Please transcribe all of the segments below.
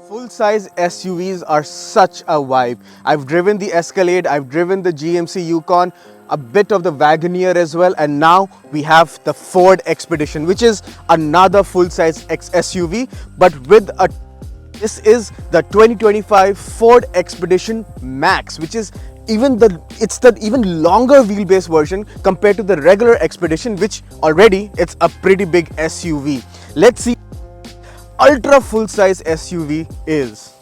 Full-size SUVs are such a vibe. I've driven the Escalade, I've driven the GMC Yukon, a bit of the Wagoneer as well, and now we have the Ford Expedition, which is another full-size SUV, but with a this is the 2025 Ford Expedition Max, which is the even longer wheelbase version compared to the regular Expedition, which already it's a pretty big SUV. Let's see ultra full-size SUV is.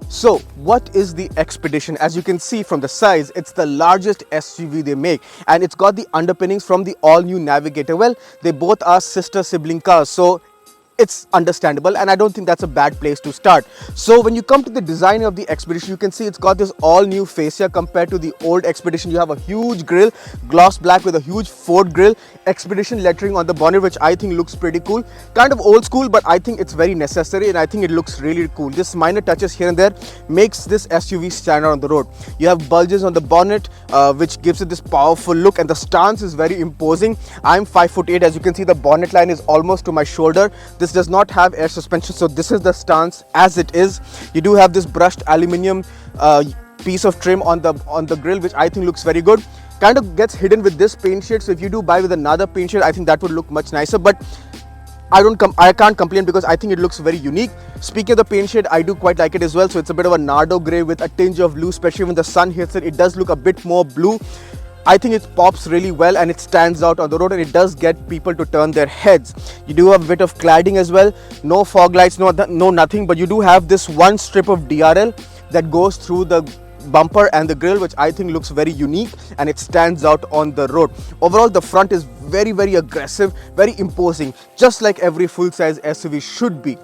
So what is the Expedition? As you can see from the size, it's the largest SUV they make, and it's got the underpinnings from the all-new Navigator. Well, they both are sister sibling cars, so it's understandable, and I don't think that's a bad place to start. So when you come to the design of the Expedition, you can see it's got this all new fascia compared to the old Expedition. You have a huge grille, gloss black with a huge Ford grille, Expedition lettering on the bonnet, which I think looks pretty cool. Kind of old school, but I think it's very necessary, and I think it looks really cool. Just minor touches here and there makes this SUV stand out on the road. You have bulges on the bonnet, which gives it this powerful look, and the stance is very imposing. I'm 5'8", as you can see the bonnet line is almost to my shoulder. This does not have air suspension, so this is the stance as it is. You do have this brushed aluminium piece of trim on the grille, which I think looks very good. Kind of gets hidden with this paint shade, so if you do buy with another paint shade, I think that would look much nicer, but I can't complain because I think it looks very unique. Speaking of the paint shade, I do quite like it as well. So it's a bit of a nardo grey with a tinge of blue, especially when the sun hits it. It does look a bit more blue. I think it pops really well and it stands out on the road, and it does get people to turn their heads. You do have a bit of cladding as well. No fog lights, no nothing, but you do have this one strip of DRL that goes through the bumper and the grille, which I think looks very unique, and it stands out on the road. Overall, the front is very aggressive, very imposing, just like every full-size SUV should be.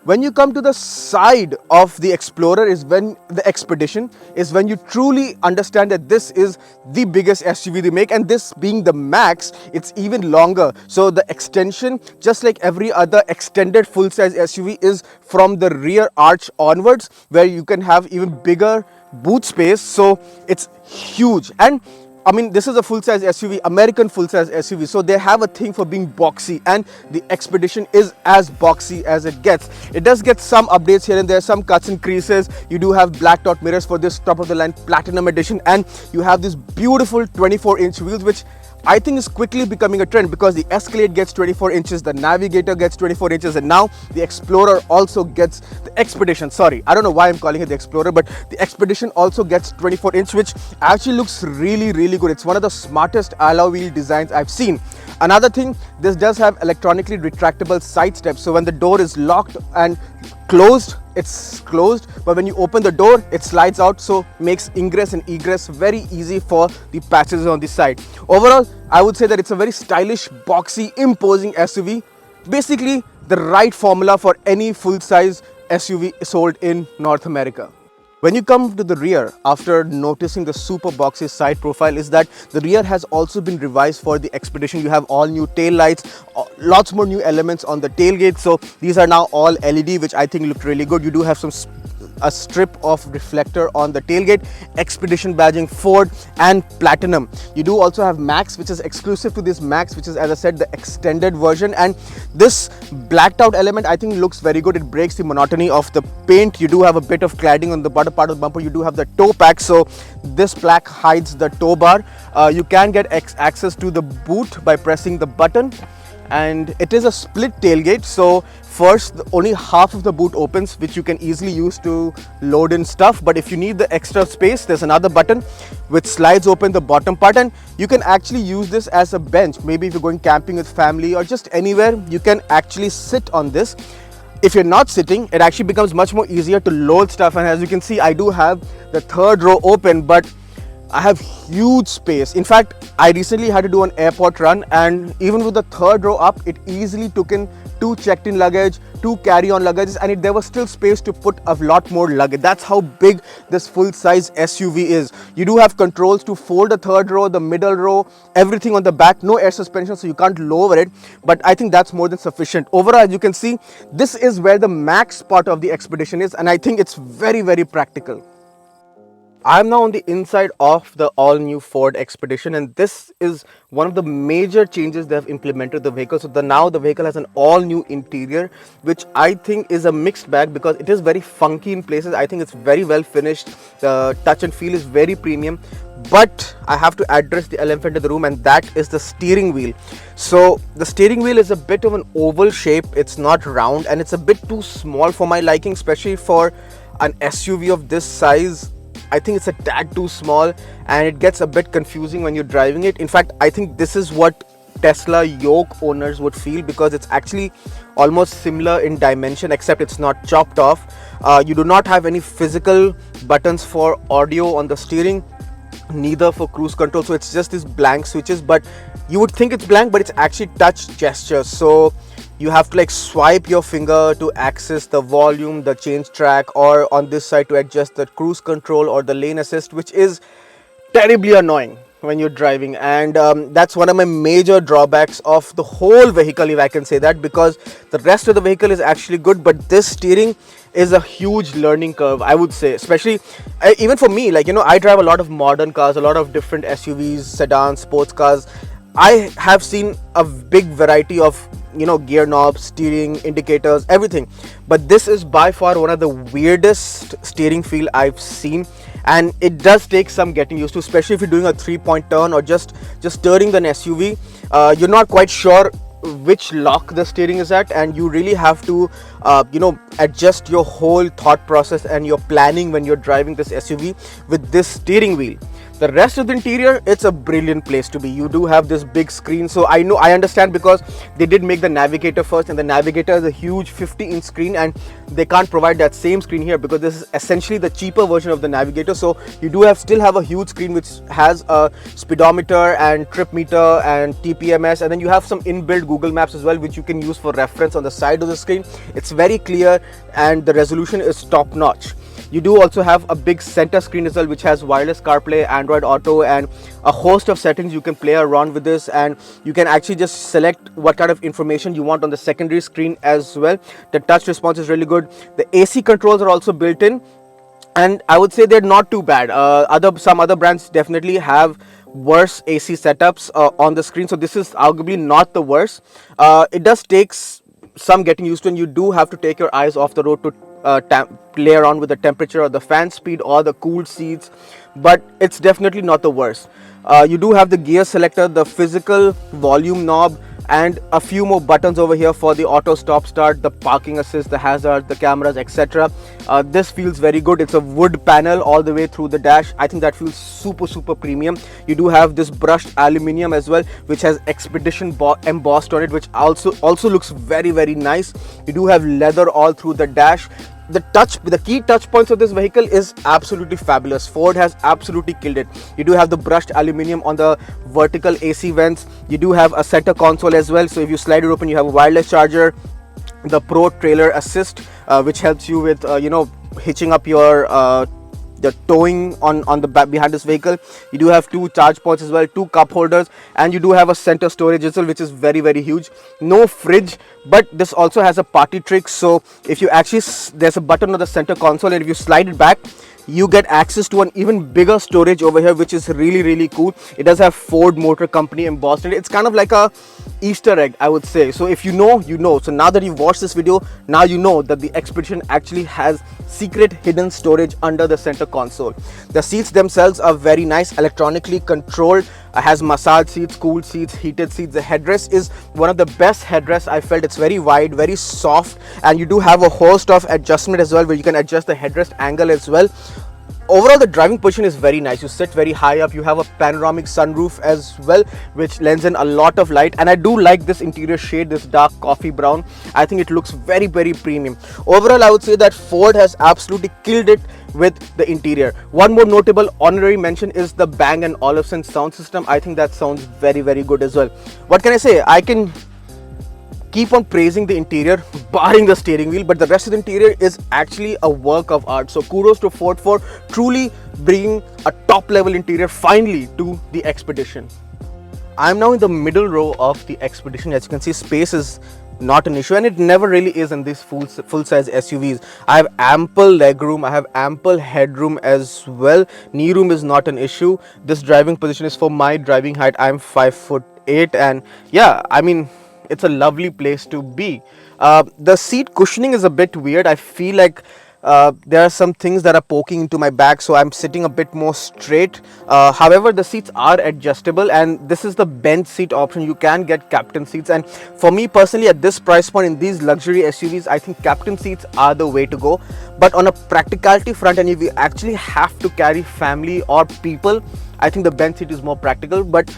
When you come to the side of the Explorer is when the Expedition is when you truly understand that this is the biggest SUV they make, and this being the Max, it's even longer. So the extension, just like every other extended full-size SUV, is from the rear arch onwards, where you can have even bigger boot space. So it's huge, and I mean, this is a full-size SUV, American full-size SUV, so they have a thing for being boxy, and the Expedition is as boxy as it gets. It does get some updates here and there, some cuts and creases. You do have blacked out mirrors for this top-of-the-line Platinum Edition, and you have these beautiful 24-inch wheels, which I think is quickly becoming a trend, because the Escalade gets 24 inches, the Navigator gets 24 inches, and now the Explorer also gets, the Expedition, sorry, I don't know why I'm calling it the Explorer, but the Expedition also gets 24 inch, which actually looks really good. It's one of the smartest alloy wheel designs I've seen. Another thing, this does have electronically retractable side steps, so when the door is locked and closed, it's closed, but when you open the door, it slides out, so makes ingress and egress very easy for the passengers on the side. Overall, I would say that it's a very stylish, boxy, imposing SUV. Basically, the right formula for any full-size SUV sold in North America. When you come to the rear, after noticing the super boxy side profile, is that the rear has also been revised for the Expedition. You have all new tail lights, lots more new elements on the tailgate. So these are now all LED, which I think look really good. You do have a strip of reflector on the tailgate, Expedition badging, Ford and Platinum. You do also have Max, which is exclusive to this Max, which is, as I said, the extended version, and this blacked out element I think looks very good. It breaks the monotony of the paint. You do have a bit of cladding on the bottom part of the bumper. You do have the toe pack, so this black hides the tow bar. You can get access to the boot by pressing the button, and it is a split tailgate, so first only half of the boot opens, which you can easily use to load in stuff, but if you need the extra space, there's another button which slides open the bottom part, and you can actually use this as a bench. Maybe if you're going camping with family or just anywhere, you can actually sit on this. If you're not sitting, it actually becomes much more easier to load stuff, and as you can see, I do have the third row open, but I have huge space. In fact, I recently had to do an airport run, and even with the third row up, it easily took in 2 checked-in luggage, 2 carry-on luggages, and there was still space to put a lot more luggage. That's how big this full-size SUV is. You do have controls to fold the third row, the middle row, everything on the back. No air suspension, so you can't lower it, but I think that's more than sufficient. Overall, as you can see, this is where the max part of the Expedition is, and I think it's very, very practical. I'm now on the inside of the all-new Ford Expedition, and this is one of the major changes they have implemented the vehicle. So now the vehicle has an all-new interior, which I think is a mixed bag because it is very funky in places. I think it's very well finished. The touch and feel is very premium. But I have to address the elephant in the room, and that is the steering wheel. So the steering wheel is a bit of an oval shape. It's not round, and it's a bit too small for my liking, especially for an SUV of this size. I think it's a tad too small, and it gets a bit confusing when you're driving it. In fact, I think this is what Tesla yoke owners would feel, because it's actually almost similar in dimension, except it's not chopped off. You do not have any physical buttons for audio on the steering, neither for cruise control, so it's just these blank switches. But you would think it's blank, but it's actually touch gestures. So you have to like swipe your finger to access the volume, the change track, or on this side to adjust the cruise control or the lane assist, which is terribly annoying when you're driving. And that's one of my major drawbacks of the whole vehicle, if I can say that, because the rest of the vehicle is actually good, but this steering is a huge learning curve, I would say. Especially even for me, like, you know, I drive a lot of modern cars, a lot of different SUVs, sedans, sports cars. I have seen a big variety of, you know, gear knobs, steering indicators, everything, but this is by far one of the weirdest steering feel I've seen, and it does take some getting used to, especially if you're doing a 3-point turn or just turning an SUV. You're not quite sure which lock the steering is at, and you really have to you know, adjust your whole thought process and your planning when you're driving this SUV with this steering wheel. The rest of the interior, it's a brilliant place to be. You do have this big screen, so I understand, because they did make the Navigator first, and the Navigator is a huge 50-inch screen, and they can't provide that same screen here because this is essentially the cheaper version of the Navigator. So you do still have a huge screen which has a speedometer and trip meter and TPMS, and then you have some inbuilt Google Maps as well, which you can use for reference on the side of the screen. It's very clear, and the resolution is top notch. You do also have a big center screen as well, which has wireless CarPlay, Android Auto, and a host of settings. You can play around with this, and you can actually just select what kind of information you want on the secondary screen as well. The touch response is really good. The AC controls are also built in, and I would say they're not too bad. Some other brands definitely have worse AC setups on the screen, so this is arguably not the worst. It does take some getting used to, and you do have to take your eyes off the road to play around with the temperature or the fan speed or the cooled seats, but it's definitely not the worst. You do have the gear selector, the physical volume knob, and a few more buttons over here for the auto stop start, the parking assist, the hazard, the cameras, etc. This feels very good. It's a wood panel all the way through the dash. I think that feels super premium. You do have this brushed aluminium as well, which has Expedition embossed on it, which also looks very nice. You do have leather all through the dash. The key touch points of this vehicle is absolutely fabulous. Ford has absolutely killed it. You do have the brushed aluminium on the vertical AC vents. You do have a center console as well, so if you slide it open, you have a wireless charger, the Pro Trailer Assist, which helps you with you know, hitching up your the towing on the back behind this vehicle. You do have 2 charge ports as well, 2 cup holders, and you do have a center storage as well, which is very huge. No fridge, but this also has a party trick. So if you actually, there's a button on the center console, and if you slide it back, you get access to an even bigger storage over here, which is really cool. It does have Ford Motor Company embossed in it. It's kind of like a Easter egg, I would say. So if you know, you know. So now that you've watched this video, now you know that the Expedition actually has secret hidden storage under the center console. The seats themselves are very nice, electronically controlled. Has massage seats, cooled seats, heated seats. The headrest is one of the best headrests I felt. It's very wide, very soft, and you do have a host of adjustment as well, where you can adjust the headrest angle as well. Overall, the driving position is very nice. You sit very high up. You have a panoramic sunroof as well, which lends in a lot of light, and I do like this interior shade, this dark coffee brown. I think it looks very premium. Overall, I would say that Ford has absolutely killed it with the interior. One more notable honorary mention is the Bang & Olufsen sound system. I think that sounds very good as well. What can I say? keep on praising the interior, barring the steering wheel, but the rest of the interior is actually a work of art. So kudos to Ford for truly bringing a top level interior finally to the Expedition. I'm now in the middle row of the Expedition. As you can see, space is not an issue, and it never really is in these full-size SUVs. I have ample legroom, I have ample headroom as well. Knee room is not an issue. This driving position is for my driving height. I'm 5'8", and yeah, I mean, it's a lovely place to be. The seat cushioning is a bit weird. I feel like there are some things that are poking into my back, so I'm sitting a bit more straight. However, the seats are adjustable, and this is the bench seat option. You can get captain seats, and for me personally, at this price point in these luxury SUVs, I think captain seats are the way to go. But on a practicality front, and if you actually have to carry family or people, I think the bench seat is more practical. But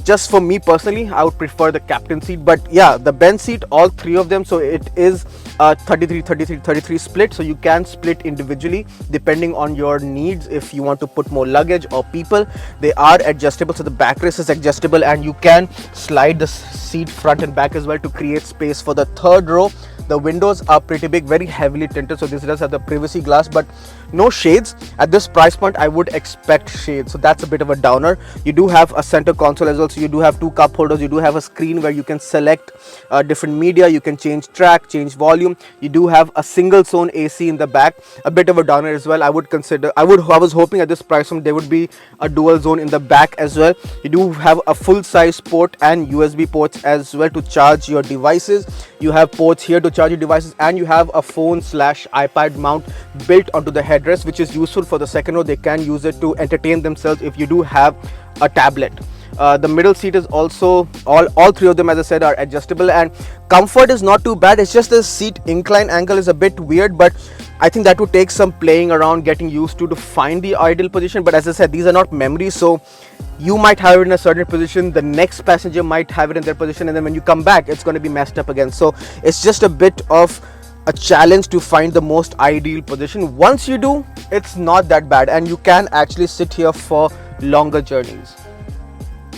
just for me personally, I would prefer the captain seat. But yeah, the bench seat, all three of them, so it is 33 split, so you can split individually depending on your needs. If you want to put more luggage or people, they are adjustable. So the backrest is adjustable, and you can slide the seat front and back as well to create space for the third row. The windows are pretty big, very heavily tinted, so this does have the privacy glass, but no shades. At this price point, I would expect shades, so that's a bit of a downer. You do have a center console as well, so you do have two cup holders. You do have a screen where you can select different media. You can change track, change volume. You do have a single zone AC in the back, a bit of a downer as well. I was hoping at this price point there would be a dual zone in the back as well. You do have a full size port and USB ports as well to charge your devices. You have ports here to charge your devices, and you have a phone/iPad mount built onto the headrest, which is useful for the second row. They can use it to entertain themselves if you do have a tablet. The middle seat is also, all three of them, as I said, are adjustable, and comfort is not too bad. It's just the seat incline angle is a bit weird, but I think that would take some playing around, getting used to find the ideal position. But as I said, these are not memories, so you might have it in a certain position, the next passenger might have it in their position, and then when you come back, it's going to be messed up again. So it's just a bit of a challenge to find the most ideal position. Once you do, it's not that bad, and you can actually sit here for longer journeys.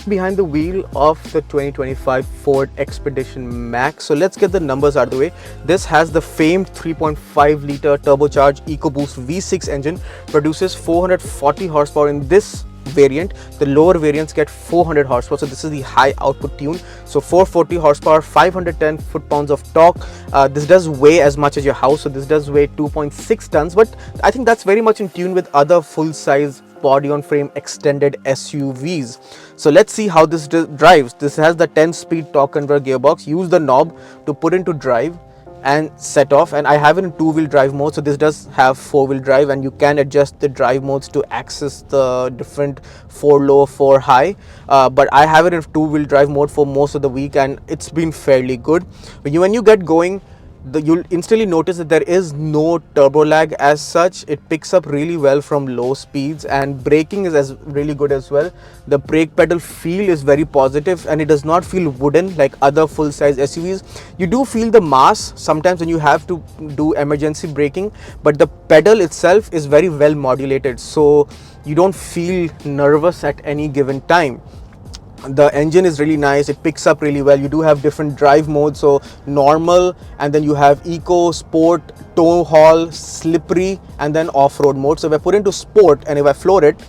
Behind the wheel of the 2025 Ford Expedition Max. So let's get the numbers out of the way. This has the famed 3.5 liter turbocharged EcoBoost V6 engine, produces 440 horsepower in this variant. The lower variants get 400 horsepower, so this is the high output tune. So 440 horsepower, 510 foot-pounds of torque. This does weigh as much as your house, so this does weigh 2.6 tons, but I think that's very much in tune with other full-size body on frame extended SUVs. So let's see how this drives. This has the 10-speed torque converter gearbox. Use the knob to put into drive and set off, and I have it in two-wheel drive mode, so this does have four-wheel drive, and you can adjust the drive modes to access the different 4 low, 4 high, but I have it in two-wheel drive mode for most of the week, and it's been fairly good. When you get going, you'll instantly notice that there is no turbo lag as such. It picks up really well from low speeds, and braking is really good as well. The brake pedal feel is very positive, and it does not feel wooden like other full-size SUVs. You do feel the mass sometimes when you have to do emergency braking, but the pedal itself is very well modulated, so you don't feel nervous at any given time. The engine is really nice. It picks up really well. You do have different drive modes, so normal, and then you have eco, sport, tow haul, slippery, and then off-road mode. So if I put into sport and if I floor it,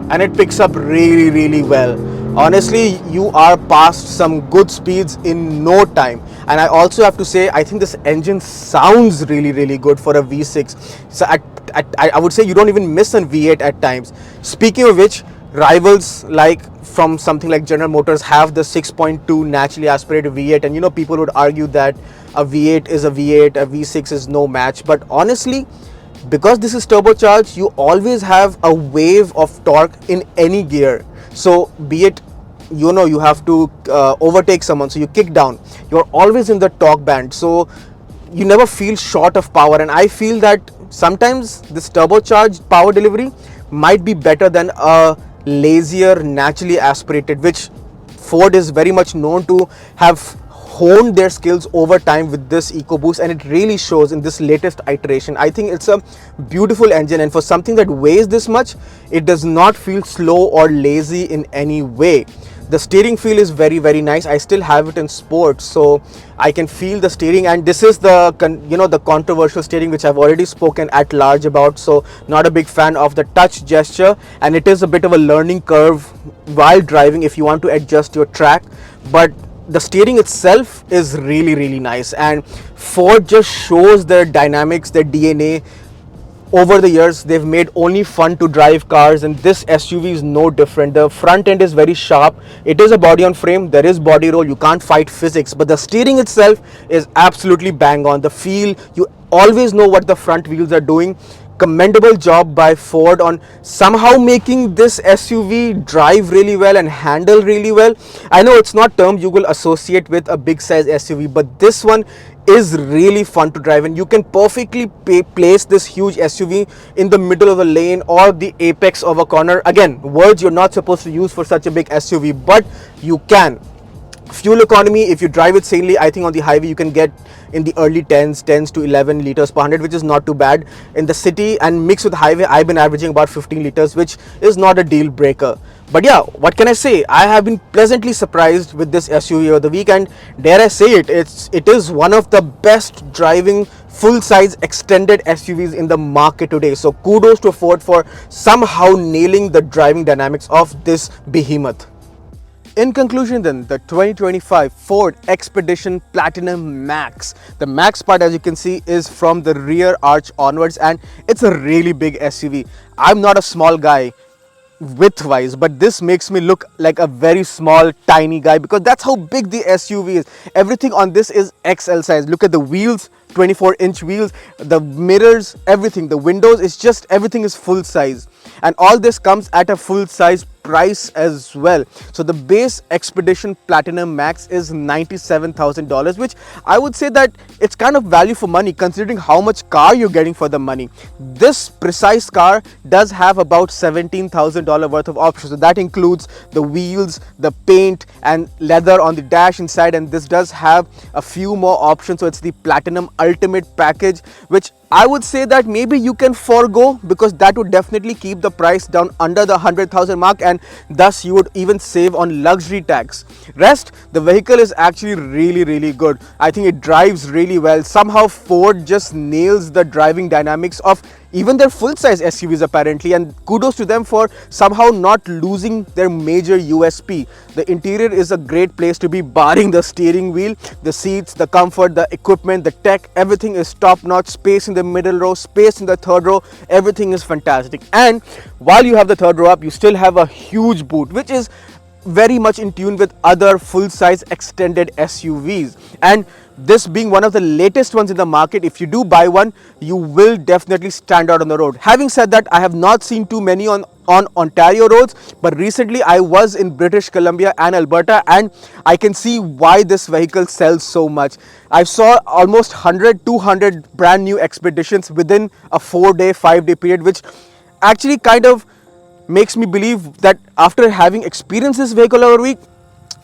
and it picks up really well. Honestly, you are past some good speeds in no time. And I also have to say, I think this engine sounds really good for a V6. So I would say you don't even miss a V8 at times. Speaking of which, rivals like from something like General Motors have the 6.2 naturally aspirated V8, and people would argue that a V8 is a V8, a V6 is no match. But honestly, because this is turbocharged, you always have a wave of torque in any gear. So be it you have to overtake someone, so you kick down, you're always in the torque band, so you never feel short of power. And I feel that sometimes this turbocharged power delivery might be better than a lazier naturally aspirated, which Ford is very much known to have honed their skills over time with this EcoBoost, and it really shows in this latest iteration. I think it's a beautiful engine, and for something that weighs this much, it does not feel slow or lazy in any way. The steering feel is very nice. I still have it in sport, so I can feel the steering. And this is the the controversial steering which I've already spoken at large about. So not a big fan of the touch gesture, and it is a bit of a learning curve while driving if you want to adjust your track. But the steering itself is really nice, and Ford just shows their dynamics, their DNA. Over the years, they've made only fun to drive cars, and this SUV is no different. The front end is very sharp. It is a body on frame, there is body roll, you can't fight physics, but the steering itself is absolutely bang on. The feel, you always know what the front wheels are doing. Commendable job by Ford on somehow making this SUV drive really well and handle really well. I know it's not term you will associate with a big size SUV, but this one is really fun to drive, and you can perfectly place this huge SUV in the middle of the lane or the apex of a corner. Again, words you're not supposed to use for such a big SUV, but you can. Fuel economy, if you drive it sanely, I think on the highway you can get in the early 10s to 11 liters per 100, which is not too bad. In the city and mixed with highway, I've been averaging about 15 liters, which is not a deal breaker. But yeah, what can I say? I have been pleasantly surprised with this SUV over the weekend. Dare I say it, it is one of the best driving full-size extended SUVs in the market today. So kudos to Ford for somehow nailing the driving dynamics of this behemoth. In conclusion then, the 2025 Ford Expedition Platinum Max. The Max part, as you can see, is from the rear arch onwards, and it's a really big SUV. I'm not a small guy width-wise, but this makes me look like a very small, tiny guy, because that's how big the SUV is. Everything on this is XL size. Look at the wheels, 24-inch wheels, the mirrors, everything. The windows, it's just everything is full size. And all this comes at a full size price as well. So the base Expedition Platinum Max is $97,000, which I would say that it's kind of value for money considering how much car you're getting for the money. This precise car does have about $17,000 worth of options. So that includes the wheels, the paint and leather on the dash inside, and this does have a few more options. So it's the Platinum Ultimate package, which I would say that maybe you can forego, because that would definitely keep the price down under the 100,000 mark, and thus you would even save on luxury tax. Rest, the vehicle is actually really good. I think it drives really well. Somehow Ford just nails the driving dynamics of even their full-size SUVs apparently, and kudos to them for somehow not losing their major USP. The interior is a great place to be, barring the steering wheel. The seats, the comfort, the equipment, the tech, everything is top-notch. Space in the middle row, space in the third row, everything is fantastic. And while you have the third row up, you still have a huge boot, which is very much in tune with other full-size extended SUVs. And this being one of the latest ones in the market, if you do buy one, you will definitely stand out on the road. Having said that, I have not seen too many on Ontario roads, but recently I was in British Columbia and Alberta, and I can see why this vehicle sells so much. I saw almost 100-200 brand new Expeditions within a 4-day, 5-day period, which actually kind of makes me believe that after having experienced this vehicle over a week,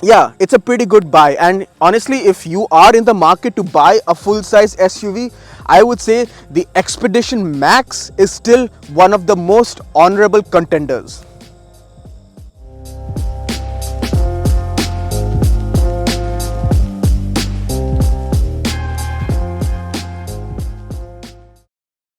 yeah, it's a pretty good buy. And honestly, if you are in the market to buy a full-size SUV, I would say the Expedition Max is still one of the most honorable contenders.